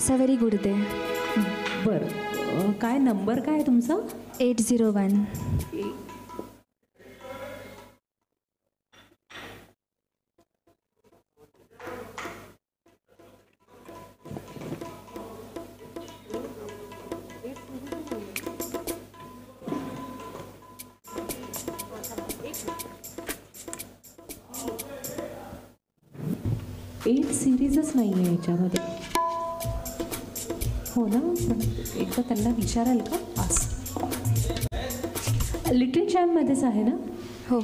आसावरी गुडदे. बरं, काय नंबर काय आहे तुमचा? 801. एट सिरीजच नाही आहे याच्यामध्ये. हो ना, पण एकदा त्यांना विचाराल का? लिटिल चॅम्पमध्येच आहे ना? हो.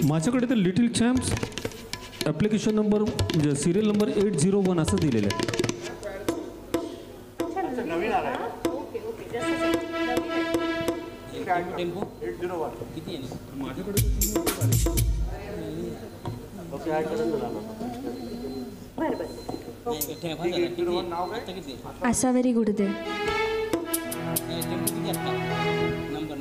माझ्याकडे तर लिटिल चॅम्प्स ॲप्लिकेशन नंबर म्हणजे सिरियल नंबर 801 असं दिलेलं आहे. नवीन आला आहे. टेम्पो 801 किती आहे? माझ्याकडे नाव काय? आसावरी गुडदे. Number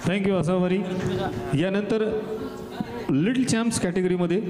thank you Asavari. यानंतर लिटिल चॅम्प्स कॅटेगरीमध्ये